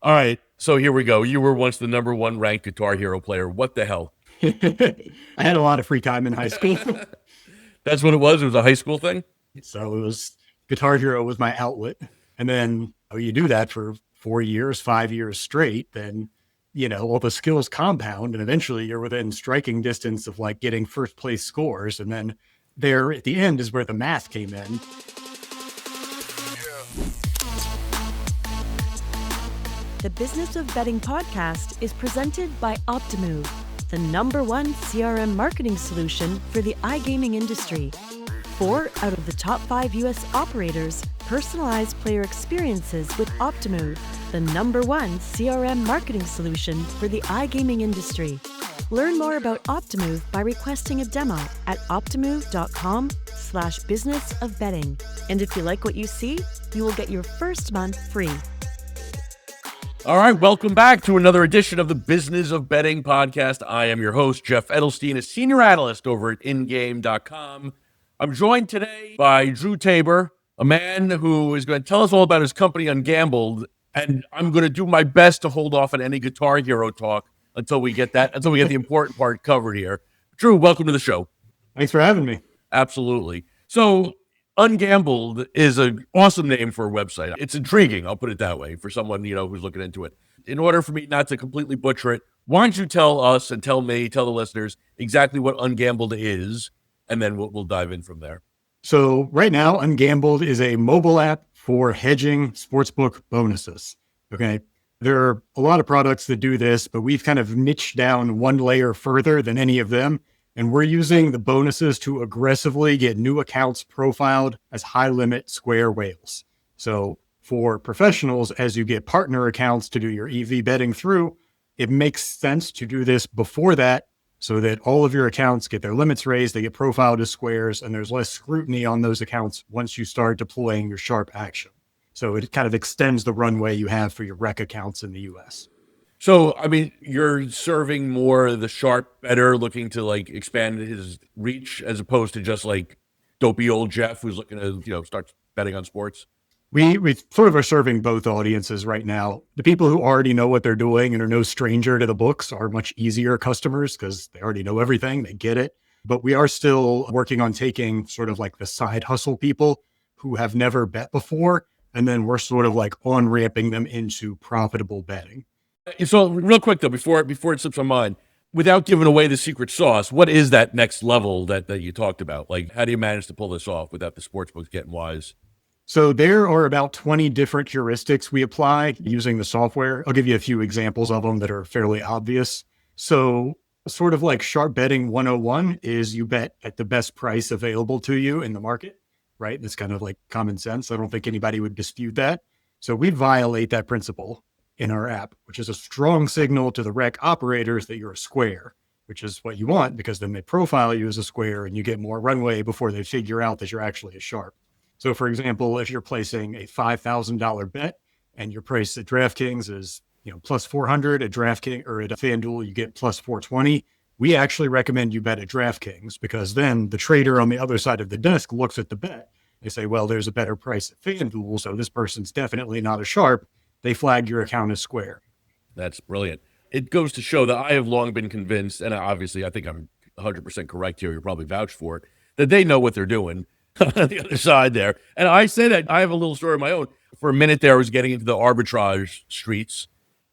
All right, so here we go. You were once the number one ranked Guitar Hero player. What the hell? I had a lot of free time in high school. That's what it was. It was a high school thing. So it was Guitar Hero was my outlet. And then you do that for 4 years, 5 years straight, then, all the skills compound. And eventually you're within striking distance of like getting first place scores. And then there at the end is where the math came in. The Business of Betting podcast is presented by Optimove, the number one CRM marketing solution for the iGaming industry. 4 out of the top 5 U.S. operators personalize player experiences with Optimove, the number one CRM marketing solution for the iGaming industry. Learn more about Optimove by requesting a demo at optimove.com/businessofbetting. And if you like what you see, you will get your first month free. All right, welcome back to another edition of the Business of Betting podcast. I am your host, Jeff Edelstein, a senior analyst over at ingame.com. I'm joined today by Drew Tabor, a man who is going to tell us all about his company, Ungambled, and I'm going to do my best to hold off on any Guitar Hero talk until we get the important part covered here. Drew, welcome to the show. Thanks for having me. Absolutely. So, Ungambled is an awesome name for a website. It's intriguing, I'll put it that way, for someone, who's looking into it. In order for me not to completely butcher it, why don't you tell us and tell the listeners exactly what Ungambled is, and then we'll dive in from there. So right now, Ungambled is a mobile app for hedging sportsbook bonuses. Okay. There are a lot of products that do this, but we've kind of niched down one layer further than any of them. And we're using the bonuses to aggressively get new accounts profiled as high limit square whales. So for professionals, as you get partner accounts to do your EV betting through, it makes sense to do this before that so that all of your accounts get their limits raised, they get profiled as squares, and there's less scrutiny on those accounts once you start deploying your sharp action. So it kind of extends the runway you have for your rec accounts in the US. So, I mean, you're serving more the sharp bettor looking to like expand his reach as opposed to just like dopey old Jeff who's looking to, start betting on sports. We sort of are serving both audiences right now. The people who already know what they're doing and are no stranger to the books are much easier customers because they already know everything, they get it. But we are still working on taking sort of like the side hustle people who have never bet before, and then we're sort of like on ramping them into profitable betting. So, real quick though, before it slips my mind, without giving away the secret sauce, what is that next level that you talked about? Like, how do you manage to pull this off without the sports books getting wise? So there are about 20 different heuristics we apply using the software. I'll give you a few examples of them that are fairly obvious. So sort of like sharp betting 101 is you bet at the best price available to you in the market, right? That's kind of like common sense. I don't think anybody would dispute that. So we violate that principle in our app, which is a strong signal to the rec operators that you're a square, which is what you want because then they profile you as a square and you get more runway before they figure out that you're actually a sharp. So for example, if you're placing a $5,000 bet and your price at DraftKings is, plus 400 at DraftKings or at FanDuel, you get plus 420. We actually recommend you bet at DraftKings because then the trader on the other side of the desk looks at the bet. They say, well, there's a better price at FanDuel, so this person's definitely not a sharp. They flag your account as square. That's brilliant. It goes to show that I have long been convinced, and obviously I think I'm 100% correct here, you'll probably vouch for it, that they know what they're doing on the other side there. And I say that I have a little story of my own. For a minute there, I was getting into the arbitrage streets,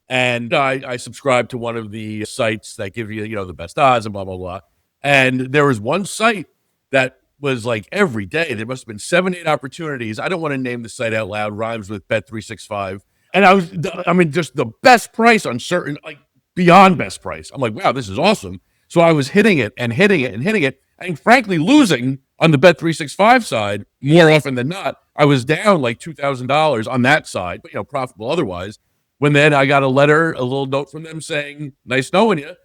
and I subscribed to one of the sites that give you, the best odds and blah, blah, blah. And there was one site that was like every day. There must have been 7-8 opportunities. I don't want to name the site out loud, rhymes with Bet365. And just the best price on certain, like beyond best price. I'm like, wow, this is awesome. So I was hitting it and hitting it and hitting it, and frankly losing on the Bet365 side more often than not. I was down like $2,000 on that side, but profitable otherwise. When then I got a little note from them saying, nice knowing you,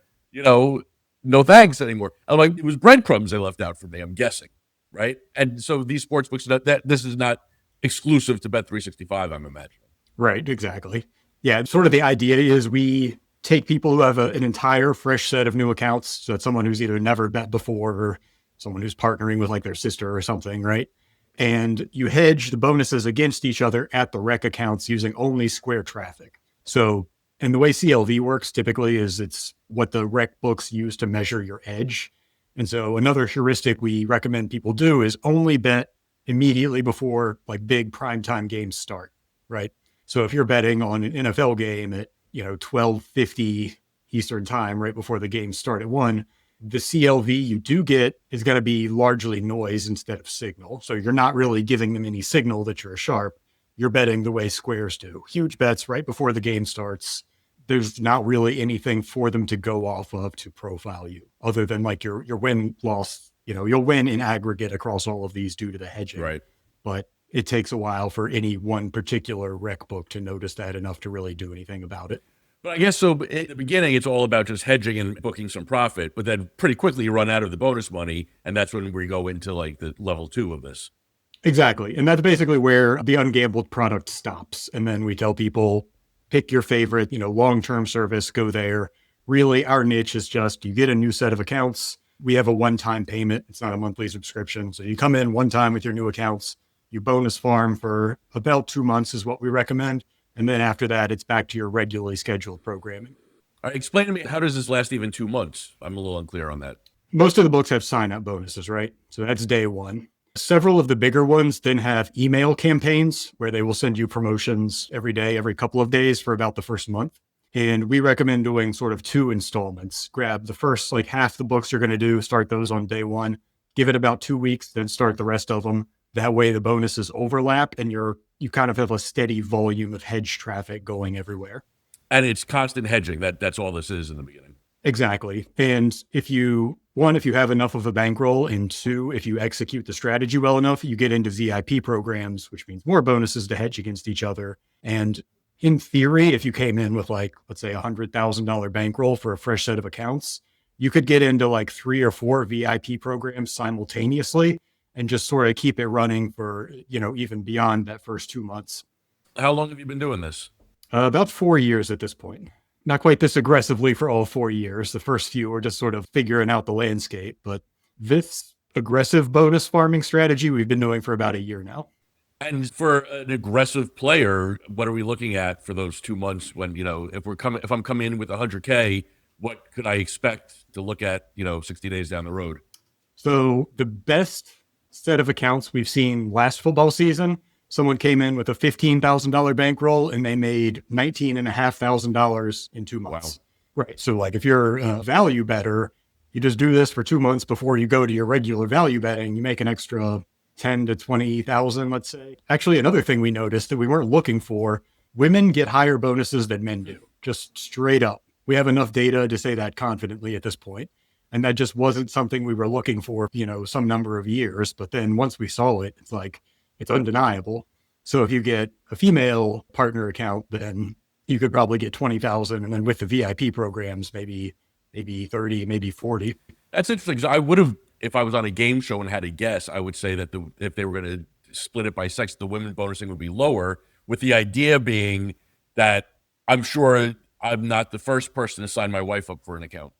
no thanks anymore. I'm like, it was breadcrumbs they left out for me, I'm guessing, right? And so these sports books, that this is not exclusive to Bet365, I'm imagining. Right, exactly. Yeah, sort of the idea is we take people who have an entire fresh set of new accounts. So it's someone who's either never bet before or someone who's partnering with like their sister or something, right? And you hedge the bonuses against each other at the rec accounts using only square traffic. So, and the way CLV works typically is it's what the rec books use to measure your edge. And so another heuristic we recommend people do is only bet immediately before like big primetime games start, right? So if you're betting on an NFL game at, 12:50 Eastern time, right before the games start at 1, the CLV you do get is going to be largely noise instead of signal. So you're not really giving them any signal that you're sharp. You're betting the way squares do. Huge bets right before the game starts. There's not really anything for them to go off of to profile you other than like your win loss. You'll win in aggregate across all of these due to the hedging. Right. But it takes a while for any one particular rec book to notice that enough to really do anything about it. But I guess so at the beginning, it's all about just hedging and booking some profit, but then pretty quickly you run out of the bonus money. And that's when we go into like the level 2 of this. Exactly. And that's basically where the Ungambled product stops. And then we tell people, pick your favorite, long-term service, go there. Really, our niche is just you get a new set of accounts. We have a one-time payment. It's not a monthly subscription. So you come in one time with your new accounts, you bonus farm for about 2 months is what we recommend. And then after that, it's back to your regularly scheduled programming. All right, explain to me, how does this last even 2 months? I'm a little unclear on that. Most of the books have sign-up bonuses, right? So that's day one. Several of the bigger ones then have email campaigns where they will send you promotions every day, every couple of days for about the first month. And we recommend doing sort of 2 installments. Grab the first like half the books you're going to do, start those on day 1, give it about 2 weeks, then start the rest of them. That way the bonuses overlap and you kind of have a steady volume of hedge traffic going everywhere. And it's constant hedging. That's all this is in the beginning. Exactly. And if you have enough of a bankroll, and 2, if you execute the strategy well enough, you get into VIP programs, which means more bonuses to hedge against each other. And in theory, if you came in with like, let's say $100,000 bankroll for a fresh set of accounts, you could get into like 3 or 4 VIP programs simultaneously and just sort of keep it running for, even beyond that first 2 months. How long have you been doing this? About 4 years at this point. Not quite this aggressively for all 4 years. The first few were just sort of figuring out the landscape. But this aggressive bonus farming strategy we've been doing for about a year now. And for an aggressive player, what are we looking at for those 2 months when, if I'm coming in with 100K, what could I expect to look at, 60 days down the road? So the best set of accounts we've seen last football season, someone came in with a $15,000 bankroll and they made $19,500 in 2 months. Wow. Right. So like if you're a value better, you just do this for 2 months before you go to your regular value betting, you make an extra 10 to 20,000, let's say. Actually, another thing we noticed that we weren't looking for, women get higher bonuses than men do, just straight up. We have enough data to say that confidently at this point. And that just wasn't something we were looking for, some number of years. But then once we saw it, it's like, it's undeniable. So if you get a female partner account, then you could probably get 20,000. And then with the VIP programs, maybe 30, maybe 40. That's interesting. I would have, if I was on a game show and had to guess, I would say that if they were going to split it by sex, the women bonusing would be lower, with the idea being that I'm sure I'm not the first person to sign my wife up for an account.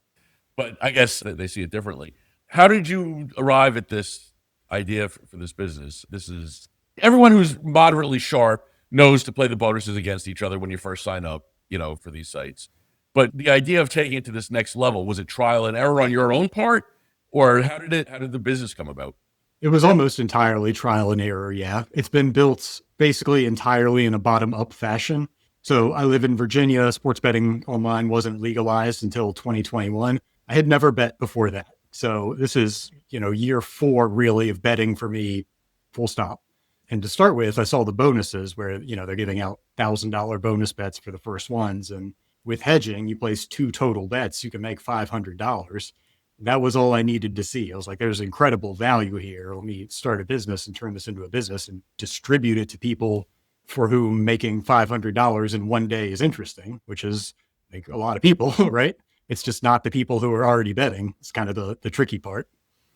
But I guess they see it differently. How did you arrive at this idea for this business? This is everyone who's moderately sharp knows to play the bonuses against each other when you first sign up, for these sites. But the idea of taking it to this next level, was it trial and error on your own part? Or how did the business come about? It was almost entirely trial and error, yeah. It's been built basically entirely in a bottom-up fashion. So I live in Virginia. Sports betting online wasn't legalized until 2021. I had never bet before that. So this is, year 4 really of betting for me, full stop. And to start with, I saw the bonuses where, they're giving out $1,000 bonus bets for the first ones. And with hedging, you place 2 total bets, you can make $500. That was all I needed to see. I was like, there's incredible value here. Let me start a business and turn this into a business and distribute it to people for whom making $500 in one day is interesting, which is like a lot of people, right? It's just not the people who are already betting. It's kind of the tricky part.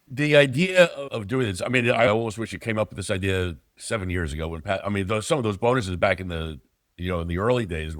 The idea of doing this, I almost wish you came up with this idea 7 years ago when some of those bonuses back in the, in the early days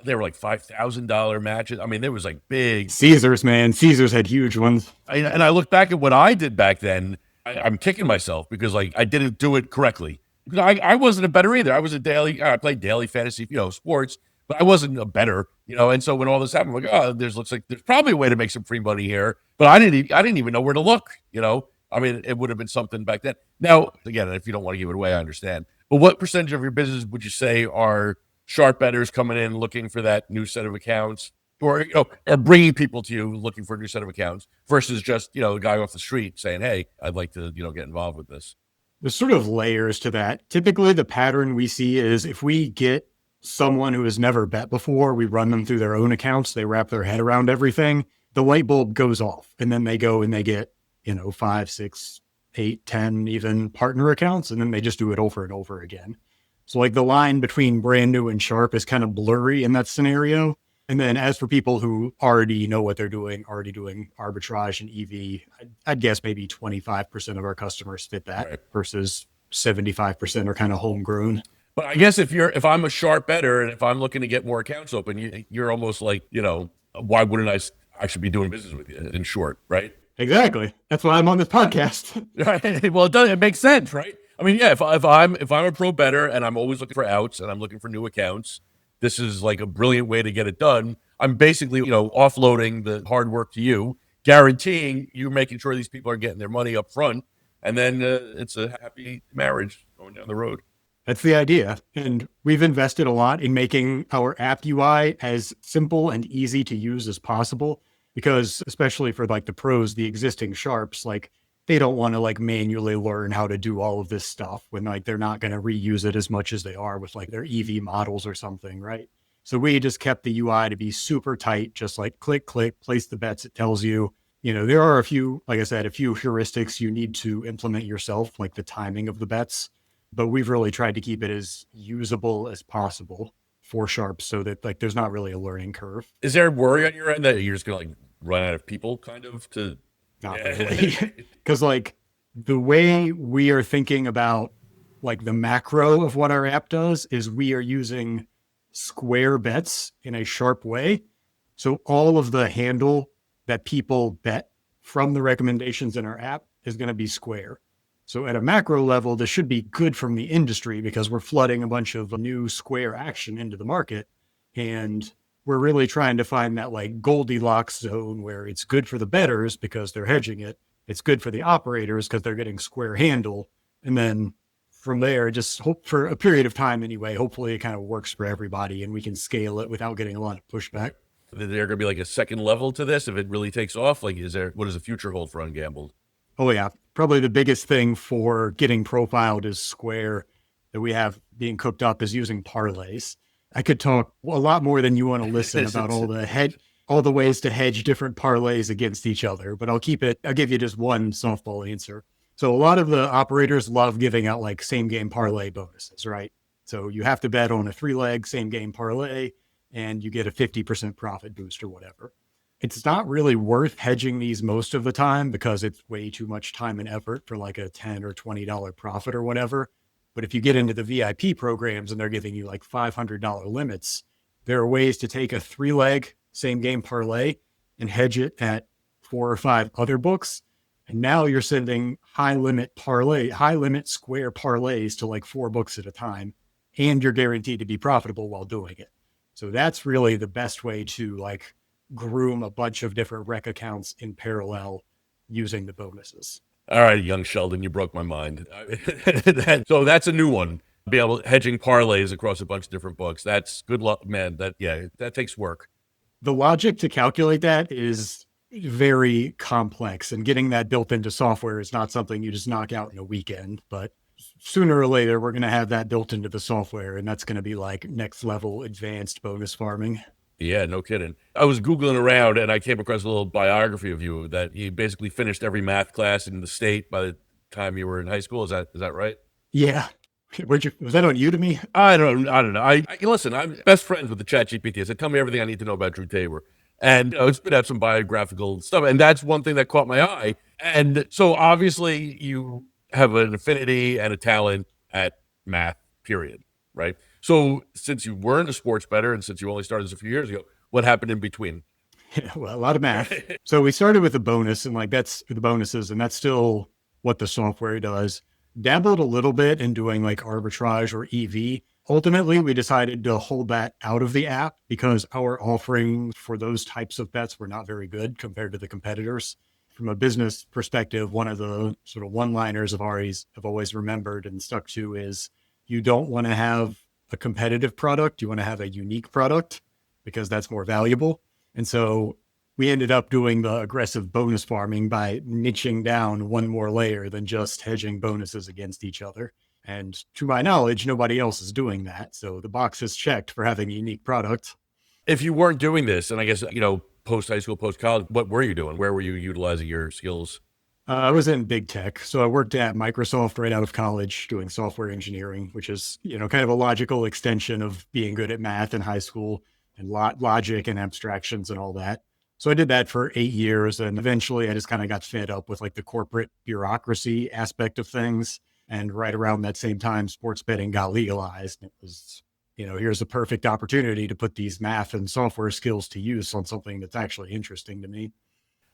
they were like $5,000 matches. There was like big Caesars, man. Caesars had huge ones. And I look back at what I did back then. I'm kicking myself because I didn't do it correctly. Because I wasn't a bettor either. I played daily fantasy, sports, but I wasn't a bettor, and so when all this happened, I'm like, oh, looks like there's probably a way to make some free money here, but I didn't even know where to look. I mean, it would have been something back then. Now, again, if you don't want to give it away, I understand. But what percentage of your business would you say are sharp bettors coming in looking for that new set of accounts, or are bringing people to you looking for a new set of accounts versus just the guy off the street saying, "Hey, I'd like to get involved with this." There's sort of layers to that. Typically, the pattern we see is if we get someone who has never bet before, we run them through their own accounts, they wrap their head around everything, the light bulb goes off, and then they go and they get 5, 6, 8, 10 even partner accounts, and then they just do it over and over again. So like the line between brand new and sharp is kind of blurry in that scenario. And then as for people who already know what they're doing, already doing arbitrage and EV, I'd guess maybe 25% of our customers fit that, right, versus 75% are kind of homegrown. But I guess if I'm a sharp bettor and if I'm looking to get more accounts open, you're almost like, why wouldn't I should be doing business with you, in short, right? Exactly. That's why I'm on this podcast. Right. Well, it makes sense, right? I mean, yeah, if I'm a pro bettor and I'm always looking for outs and I'm looking for new accounts, this is like a brilliant way to get it done. I'm basically, offloading the hard work to you, guaranteeing you making sure these people are getting their money up front, and then it's a happy marriage going down the road. That's the idea. And we've invested a lot in making our app UI as simple and easy to use as possible, because especially for like the pros, the existing sharps, like they don't want to like manually learn how to do all of this stuff when like they're not going to reuse it as much as they are with like their EV models or something, right? So we just kept the UI to be super tight, just like click, place the bets. It tells you, there are a few, like I said, a few heuristics you need to implement yourself, like the timing of the bets. But we've really tried to keep it as usable as possible for sharps so that like there's not really a learning curve. Is there a worry on your end that you're just going to like run out of people kind of to... Not really. Because like the way we are thinking about like the macro of what our app does is we are using square bets in a sharp way. So all of the handle that people bet from the recommendations in our app is going to be square. So at a macro level, this should be good from the industry because we're flooding a bunch of new square action into the market. And we're really trying to find that like Goldilocks zone where it's good for the bettors because they're hedging it. It's good for the operators because they're getting square handle. And then from there, just hope for a period of time anyway, hopefully it kind of works for everybody and we can scale it without getting a lot of pushback. Is there going to be like a second level to this if it really takes off? Like, what does the future hold for Ungambled? Oh yeah. Probably the biggest thing for getting profiled as square that we have being cooked up is using parlays. I could talk a lot more than you want to listen about all the ways to hedge different parlays against each other, but I'll give you just one softball answer. So a lot of the operators love giving out like same game parlay bonuses, right? So you have to bet on a 3-leg same game parlay and you get a 50% profit boost or whatever. It's not really worth hedging these most of the time because it's way too much time and effort for like a $10 or $20 profit or whatever. But if you get into the VIP programs and they're giving you like $500 limits, there are ways to take a 3-leg same game parlay and hedge it at 4 or 5 other books. And now you're sending high limit square parlays to like 4 books at a time. And you're guaranteed to be profitable while doing it. So that's really the best way to like groom a bunch of different rec accounts in parallel using the bonuses. All right, young Sheldon, you broke my mind. So that's a new one. Be able hedging parlays across a bunch of different books. That's good luck, man. That takes work. The logic to calculate that is very complex, and getting that built into software is not something you just knock out in a weekend. But sooner or later, we're going to have that built into the software, and that's going to be like next level advanced bonus farming. Yeah, no kidding. I was Googling around and I came across a little biography of you that you basically finished every math class in the state by the time you were in high school. Is that right? Yeah. Was that on Udemy? I don't know. I listen, I'm best friends with the ChatGPT. I said, tell me everything I need to know about Drew Tabor. And it's been out some biographical stuff. And that's one thing that caught my eye. And so obviously you have an affinity and a talent at math, period, right? So since you weren't a sports bettor and since you only started this a few years ago, what happened in between? Yeah, well, a lot of math. So we started with a bonus and like that's the bonuses and that's still what the software does. Dabbled a little bit in doing like arbitrage or EV, Ultimately, we decided to hold that out of the app because our offerings for those types of bets were not very good compared to the competitors. From a business perspective, one of the sort of one-liners of ours I've always remembered and stuck to is you don't want to have a competitive product. You want to have a unique product because that's more valuable. And so we ended up doing the aggressive bonus farming by niching down one more layer than just hedging bonuses against each other. And to my knowledge, nobody else is doing that. So the box is checked for having a unique product. If you weren't doing this, and I guess, post high school, post college, what were you doing? Where were you utilizing your skills? I was in big tech. So I worked at Microsoft right out of college doing software engineering, which is, kind of a logical extension of being good at math in high school and logic and abstractions and all that. So I did that for 8 years. And eventually I just kind of got fed up with like the corporate bureaucracy aspect of things. And right around that same time, sports betting got legalized. It was, here's a perfect opportunity to put these math and software skills to use on something that's actually interesting to me.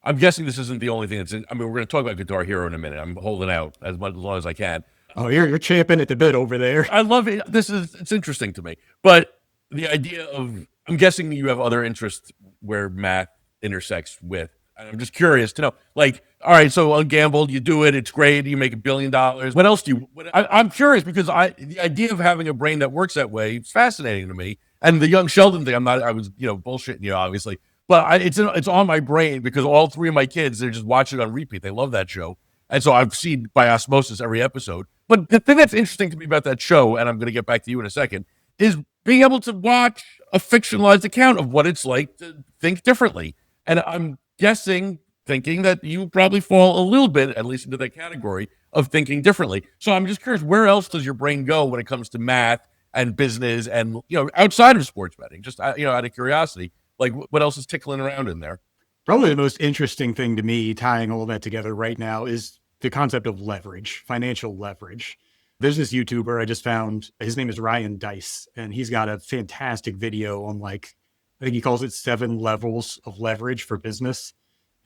I'm guessing this isn't the only thing that's we're going to talk about Guitar Hero in a minute. I'm holding out as long as I can. Oh, you're champing at the bit over there. I love it. It's interesting to me. But the idea of, I'm guessing you have other interests where math intersects with. I'm just curious to know, like, all right, so Ungambled, you do it, it's great, you make $1 billion. What else do you? I'm curious because the idea of having a brain that works that way is fascinating to me. And the young Sheldon thing, I was bullshitting you obviously, but it's on my brain because all three of my kids, they're just watching it on repeat. They love that show, and so I've seen by osmosis every episode. But the thing that's interesting to me about that show, and I'm going to get back to you in a second, is being able to watch a fictionalized account of what it's like to think differently. And I'm thinking that you probably fall a little bit, at least into that category of thinking differently. So I'm just curious, where else does your brain go when it comes to math and business and, outside of sports betting, just, out of curiosity, like what else is tickling around in there? Probably the most interesting thing to me, tying all that together right now, is the concept of leverage, financial leverage. There's this YouTuber I just found, his name is Ryan Dice, and he's got a fantastic video on I think he calls it 7 levels of leverage for business.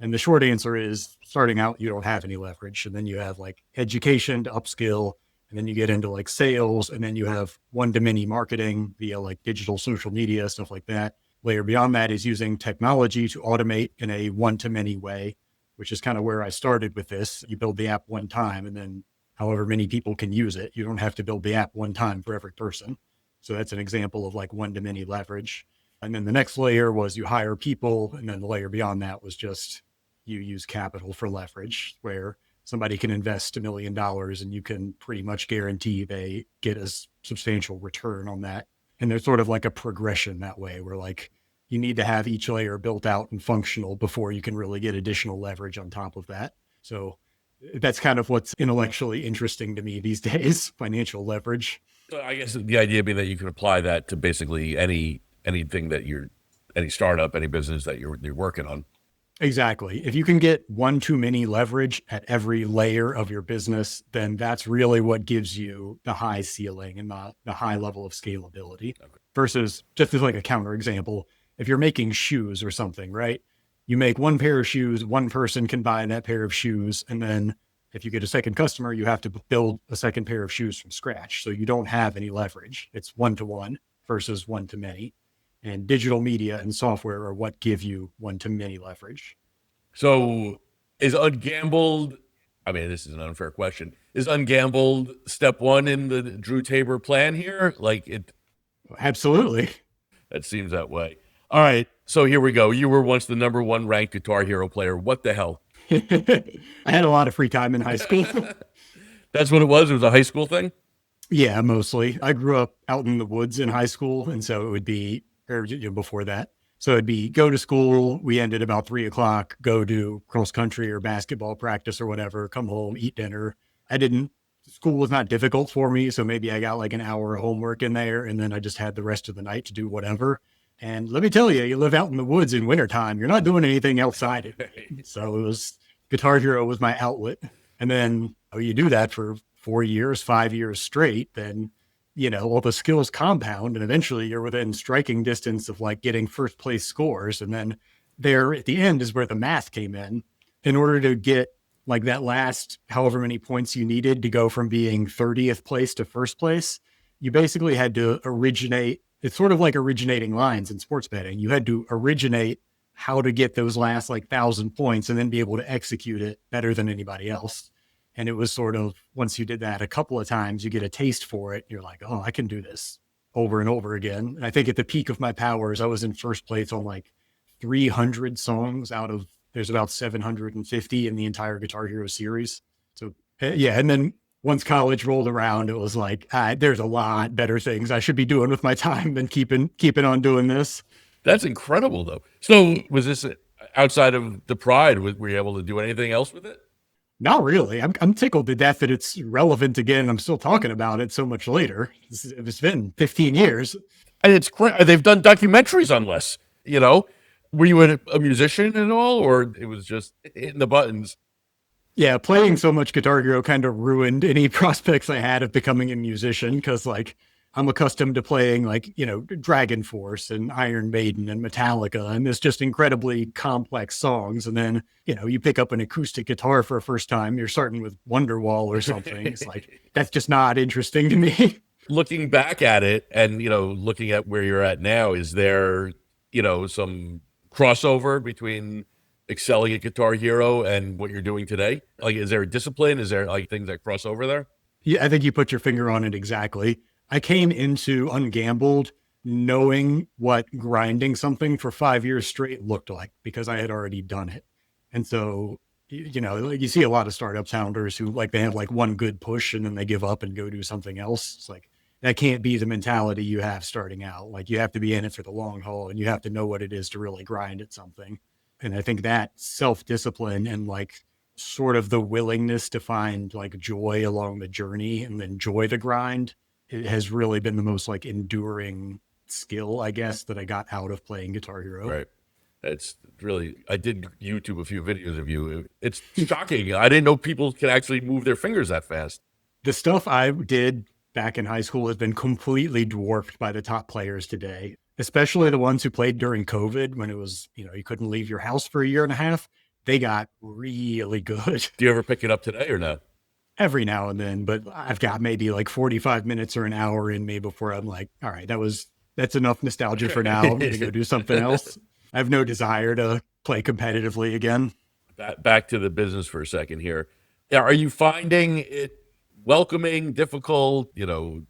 And the short answer is starting out, you don't have any leverage. And then you have education to upskill. And then you get into sales. And then you have one-to-many marketing via digital social media, stuff like that. Layer beyond that is using technology to automate in a one-to-many way, which is kind of where I started with this. You build the app one time and then however many people can use it. You don't have to build the app one time for every person. So that's an example of one-to-many leverage. And then the next layer was you hire people. And then the layer beyond that was just you use capital for leverage, where somebody can invest $1 million and you can pretty much guarantee they get a substantial return on that. And there's sort of a progression that way where you need to have each layer built out and functional before you can really get additional leverage on top of that. So that's kind of what's intellectually interesting to me these days, financial leverage. So I guess the idea being that you can apply that to basically anything that any startup, any business that you're working on. Exactly. If you can get one too many leverage at every layer of your business, then that's really what gives you the high ceiling and the high level of scalability. Okay. Versus, just as a counterexample, if you're making shoes or something, right? You make one pair of shoes, one person can buy that pair of shoes. And then if you get a second customer, you have to build a second pair of shoes from scratch. So you don't have any leverage. It's one-to-one versus one-to-many. And digital media and software are what give you one-to-many leverage. So is Ungambled, this is an unfair question, is Ungambled step one in the Drew Tabor plan here? Absolutely. That seems that way. All right, so here we go. You were once the number 1 ranked Guitar Hero player. What the hell? I had a lot of free time in high school. That's what it was? It was a high school thing? Yeah, mostly. I grew up out in the woods in high school, and so it would be before that. So it'd be go to school. We ended about 3:00, go do cross country or basketball practice or whatever, come home, eat dinner. School was not difficult for me. So maybe I got an hour of homework in there and then I just had the rest of the night to do whatever. And let me tell you, you live out in the woods in wintertime, you're not doing anything outside of it. So it was Guitar Hero was my outlet. And then you do that for 4 years, 5 years straight, then all the skills compound and eventually you're within striking distance of getting first place scores. And then there at the end is where the math came in order to get that last however many points you needed to go from being 30th place to first place. you basically had to originate. It's sort of like originating lines in sports betting. You had to originate how to get those last like 1,000 points and then be able to execute it better than anybody else. And it was sort of, once you did that a couple of times, you get a taste for it. You're like, oh, I can do this over and over again. And I think at the peak of my powers, I was in first place on like 300 songs out of, there's about 750 in the entire Guitar Hero series. So yeah. And then once college rolled around, it was like, there's a lot better things I should be doing with my time than keeping on doing this. That's incredible, though. So was this outside of the pride? Were you able to do anything else with it? Not really. I'm tickled to death that it's relevant again. I'm still talking about it so much later. It's been 15 years. And it's great. They've done documentaries on this, you know? Were you a musician and all, or it was just hitting the buttons? Yeah, playing so much Guitar Hero kind of ruined any prospects I had of becoming a musician because, like, I'm accustomed to playing, like, you know, Dragon Force and Iron Maiden and Metallica, and it's just incredibly complex songs. And then, you know, you pick up an acoustic guitar for a first time, you're starting with Wonderwall or something. It's like, that's just not interesting to me. Looking back at it and, you know, looking at where you're at now, is there, you know, some crossover between excelling at Guitar Hero and what you're doing today? Like, is there a discipline? Is there like things that cross over there? Yeah, I think you put your finger on it exactly. I came into Ungambled knowing what grinding something for 5 years straight looked like because I had already done it. And so, you know, like you see a lot of startup founders who like they have like one good push and then they give up and go do something else. It's like that can't be the mentality you have starting out. Like you have to be in it for the long haul and you have to know what it is to really grind at something. And I think that self-discipline and like sort of the willingness to find like joy along the journey and enjoy the grind, it has really been the most like enduring skill, I guess, that I got out of playing Guitar Hero. Right. It's really, I did YouTube a few videos of you. It's shocking. I didn't know people can actually move their fingers that fast. The stuff I did back in high school has been completely dwarfed by the top players today, especially the ones who played during COVID when it was, you know, you couldn't leave your house for a year and a half. They got really good. Do you ever pick it up today or not? Every now and then, but I've got maybe like 45 minutes or an hour in me before I'm like, all right, that's enough nostalgia for now. I'm going to go do something else. I have no desire to play competitively again. Back to the business for a second here. Are you finding it welcoming, difficult, you know,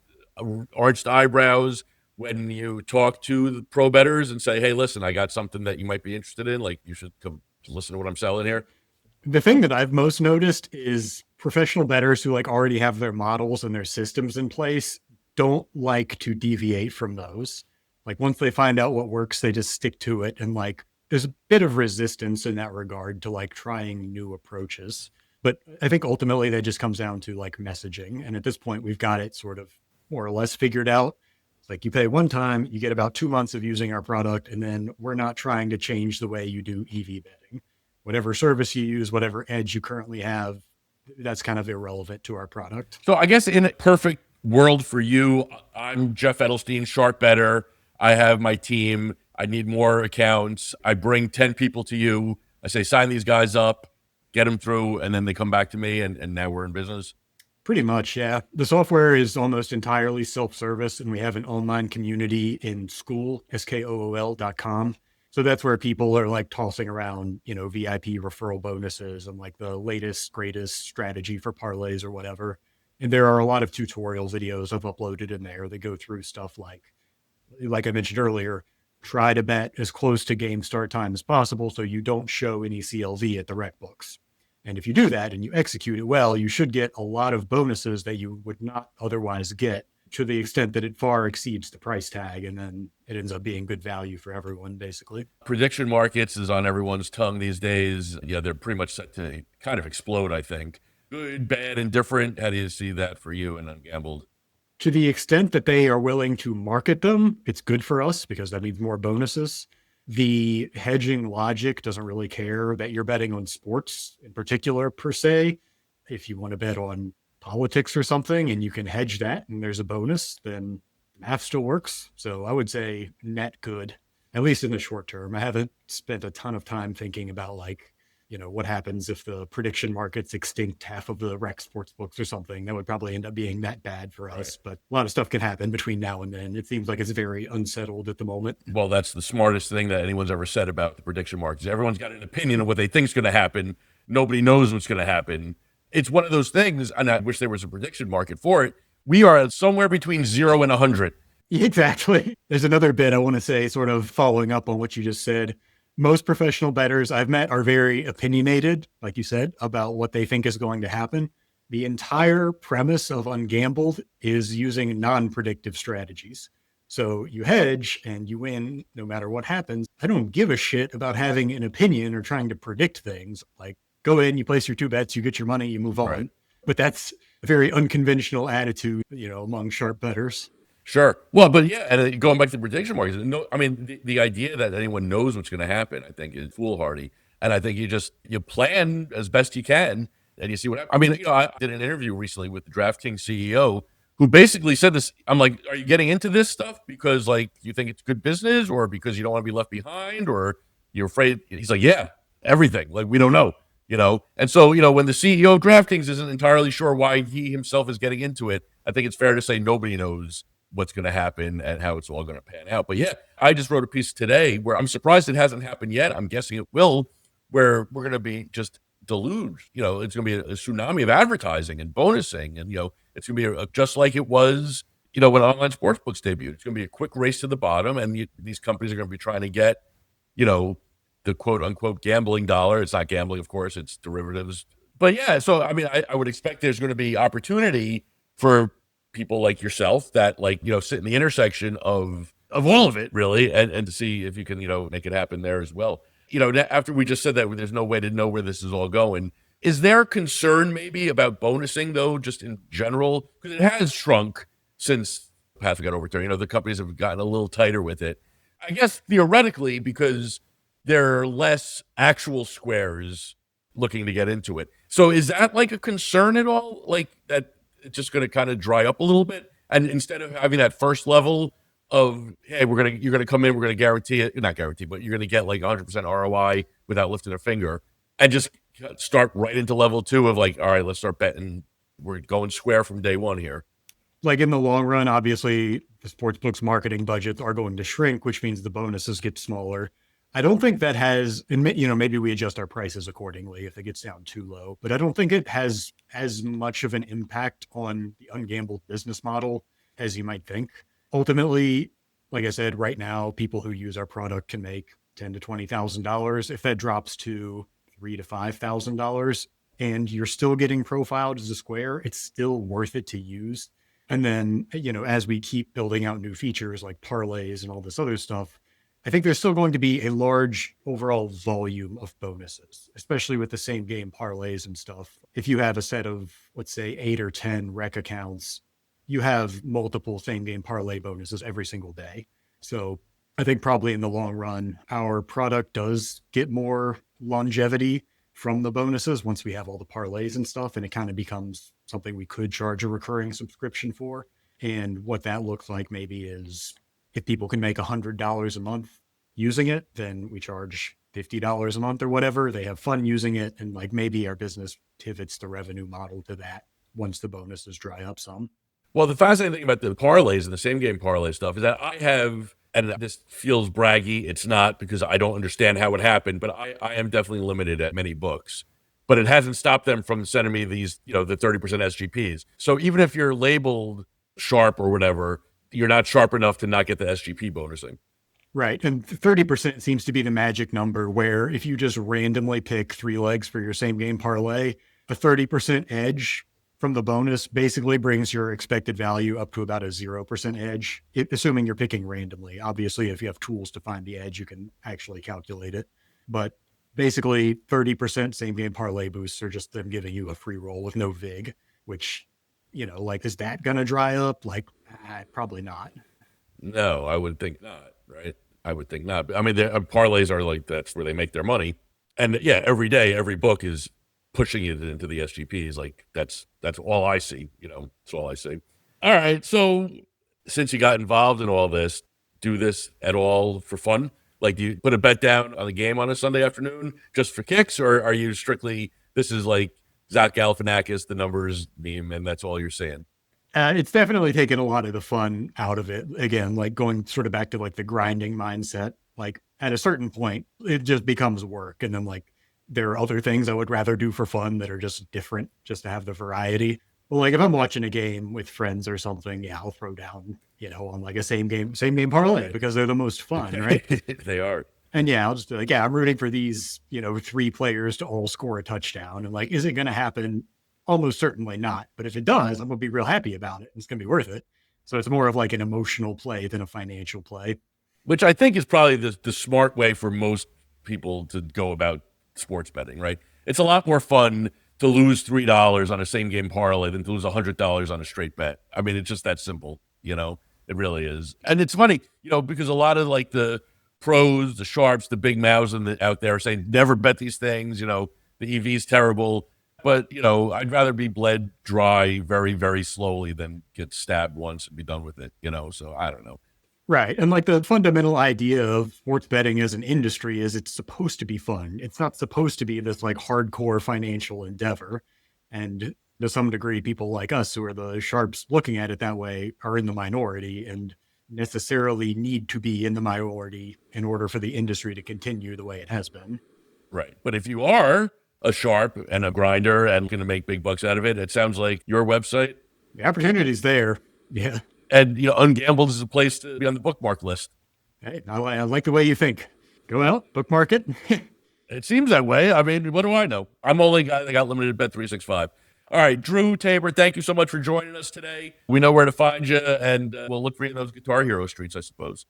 arched eyebrows when you talk to the pro bettors and say, hey, listen, I got something that you might be interested in. Like you should come listen to what I'm selling here. The thing that I've most noticed is professional bettors who like already have their models and their systems in place don't like to deviate from those. Like once they find out what works, they just stick to it. And like, there's a bit of resistance in that regard to like trying new approaches. But I think ultimately that just comes down to like messaging. And at this point, we've got it sort of more or less figured out. It's like you pay one time, you get about 2 months of using our product. And then we're not trying to change the way you do EV betting. Whatever service you use, whatever edge you currently have, that's kind of irrelevant to our product. So I guess in a perfect world for you, I'm Jeff Edelstein, sharp better. I have my team. I need more accounts. I bring 10 people to you. I say, sign these guys up, get them through, and then they come back to me, and now we're in business. Pretty much, yeah. The software is almost entirely self-service, and we have an online community in school, skool.com. So that's where people are like tossing around, you know, VIP referral bonuses and like the latest, greatest strategy for parlays or whatever. And there are a lot of tutorial videos I've uploaded in there that go through stuff like I mentioned earlier, try to bet as close to game start time as possible so you don't show any CLV at the rec books. And if you do that and you execute it well, you should get a lot of bonuses that you would not otherwise get, to the extent that it far exceeds the price tag. And then it ends up being good value for everyone, basically. Prediction markets is on everyone's tongue these days. Yeah, they're pretty much set to kind of explode, I think. Good, bad, indifferent. How do you see that for you and Ungambled? To the extent that they are willing to market them, it's good for us because that means more bonuses. The hedging logic doesn't really care that you're betting on sports in particular, per se. If you want to bet on politics or something and you can hedge that and there's a bonus, then math still works. So I would say net good, at least in the short term. I haven't spent a ton of time thinking about like What happens if the prediction markets extinct half of the rec sports books or something? That would probably end up being that bad for us. But a lot of stuff can happen between now and then. It seems like it's very unsettled at the moment. Well, that's the smartest thing that anyone's ever said about the prediction markets. Everyone's got an opinion of what they think is going to happen. Nobody knows what's going to happen. It's one of those things, and I wish there was a prediction market for it. We are somewhere between 0 and 100. Exactly. There's another bit I want to say, sort of following up on what you just said. Most professional bettors I've met are very opinionated, like you said, about what they think is going to happen. The entire premise of Ungambled is using non-predictive strategies. So you hedge and you win no matter what happens. I don't give a shit about having an opinion or trying to predict things. Like, go in, you place your 2 bets, you get your money, you move on. Right. But that's a very unconventional attitude, among sharp bettors. Sure. Well, but yeah, and going back to the prediction markets, no, I mean, the idea that anyone knows what's going to happen, I think, is foolhardy. And I think you plan as best you can, and you see what happens. I mean, I did an interview recently with the DraftKings CEO who basically said this. I'm like, are you getting into this stuff because, like, you think it's good business, or because you don't want to be left behind, or you're afraid? He's like, yeah, everything. Like, we don't know. And so, when the CEO of DraftKings isn't entirely sure why he himself is getting into it, I think it's fair to say nobody knows what's going to happen and how it's all going to pan out. But yeah, I just wrote a piece today where I'm surprised it hasn't happened yet. I'm guessing it will, where we're going to be just deluged. It's going to be a tsunami of advertising and bonusing. And, it's going to be just like it was, when online sportsbooks debuted. It's going to be a quick race to the bottom. And these companies are going to be trying to get, the quote unquote gambling dollar. It's not gambling, of course, it's derivatives. But yeah, so I mean, I would expect there's going to be opportunity for people like yourself that sit in the intersection of all of it, really, and to see if you can, make it happen there as well. After we just said that there's no way to know where this is all going, is there concern maybe about bonusing, though, just in general? Because it has shrunk since Path got overturned. The companies have gotten a little tighter with it. I guess theoretically, because there are less actual squares looking to get into it. So is that like a concern at all? Like that it's just going to kind of dry up a little bit? And instead of having that first level of, hey, you're going to come in, we're going to guarantee it, not guarantee, but you're going to get like 100% ROI without lifting a finger, and just start right into level 2 of like, all right, let's start betting. We're going square from day one here. Like in the long run, obviously the sportsbook's marketing budgets are going to shrink, which means the bonuses get smaller. I don't think that has, and maybe we adjust our prices accordingly if it gets down too low, but I don't think it has as much of an impact on the Ungambled business model as you might think. Ultimately, like I said, right now, people who use our product can make $10,000 to $20,000. If that drops to $3,000 to $5,000 and you're still getting profiled as a square, it's still worth it to use. And then, as we keep building out new features like parlays and all this other stuff, I think there's still going to be a large overall volume of bonuses, especially with the same game parlays and stuff. If you have a set of, let's say, 8 or 10 rec accounts, you have multiple same game parlay bonuses every single day. So I think probably in the long run, our product does get more longevity from the bonuses once we have all the parlays and stuff, and it kind of becomes something we could charge a recurring subscription for. And what that looks like maybe is, if people can make $100 a month using it, then we charge $50 a month or whatever. They have fun using it. And like maybe our business pivots the revenue model to that once the bonuses dry up some. Well, the fascinating thing about the parlays and the same game parlay stuff is that I have, and this feels braggy, it's not, because I don't understand how it happened, but I am definitely limited at many books. But it hasn't stopped them from sending me these, the 30% SGPs. So even if you're labeled sharp or whatever, you're not sharp enough to not get the SGP bonusing. Right. And 30% seems to be the magic number, where if you just randomly pick 3 legs for your same game parlay, a 30% edge from the bonus basically brings your expected value up to about a 0% edge, assuming you're picking randomly. Obviously, if you have tools to find the edge, you can actually calculate it. But basically 30% same game parlay boosts are just them giving you a free roll with no VIG, which, is that going to dry up? Like, probably not. No, I would think not, right? I would think not. I mean, parlays are like, that's where they make their money. And yeah, every day, every book is pushing it into the SGPs. Like that's all I see, that's all I see. All right. So since you got involved in all this, do this at all for fun? Like, do you put a bet down on the game on a Sunday afternoon just for kicks, or are you strictly, this is like Zach Galifianakis, the numbers meme, and that's all you're saying? It's definitely taken a lot of the fun out of it. Again, like going sort of back to like the grinding mindset, like at a certain point, it just becomes work. And then like there are other things I would rather do for fun that are just different, just to have the variety. Well, like if I'm watching a game with friends or something, yeah, I'll throw down, on like a same game parlay because they're the most fun, right? They are. And yeah, I'll just be like, yeah, I'm rooting for these, 3 players to all score a touchdown. And like, is it going to happen? Almost certainly not. But if it does, I'm going to be real happy about it. It's going to be worth it. So it's more of like an emotional play than a financial play. Which I think is probably the smart way for most people to go about sports betting, right? It's a lot more fun to lose $3 on a same game parlay than to lose $100 on a straight bet. I mean, it's just that simple, it really is. And it's funny, because a lot of like the pros, the sharps, the big mouths out there are saying, never bet these things, the EV's terrible. But, I'd rather be bled dry very, very slowly than get stabbed once and be done with it, so I don't know. Right. And like the fundamental idea of sports betting as an industry is it's supposed to be fun. It's not supposed to be this like hardcore financial endeavor. And to some degree, people like us who are the sharps looking at it that way are in the minority and necessarily need to be in the minority in order for the industry to continue the way it has been. Right. But if you are a sharp and a grinder and going to make big bucks out of it, it sounds like your website. The opportunity's there. Yeah. And, Ungambled is a place to be on the bookmark list. Hey, I like the way you think. Go out, bookmark it. It seems that way. I mean, what do I know? I'm only guy that got limited bet 365. All right, Drew Tabor, thank you so much for joining us today. We know where to find you, and we'll look for you in those Guitar Hero streets, I suppose.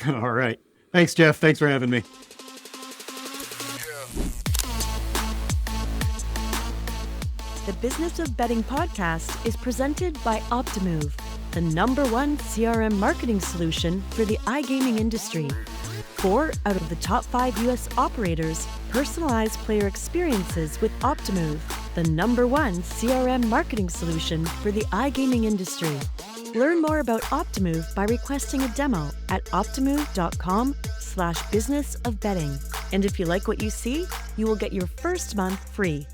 All right. Thanks, Jeff. Thanks for having me. The Business of Betting podcast is presented by Optimove, the #1 CRM marketing solution for the iGaming industry. 4 out of the top 5 U.S. operators personalize player experiences with Optimove, the #1 CRM marketing solution for the iGaming industry. Learn more about Optimove by requesting a demo at optimove.com/businessofbetting. And if you like what you see, you will get your first month free.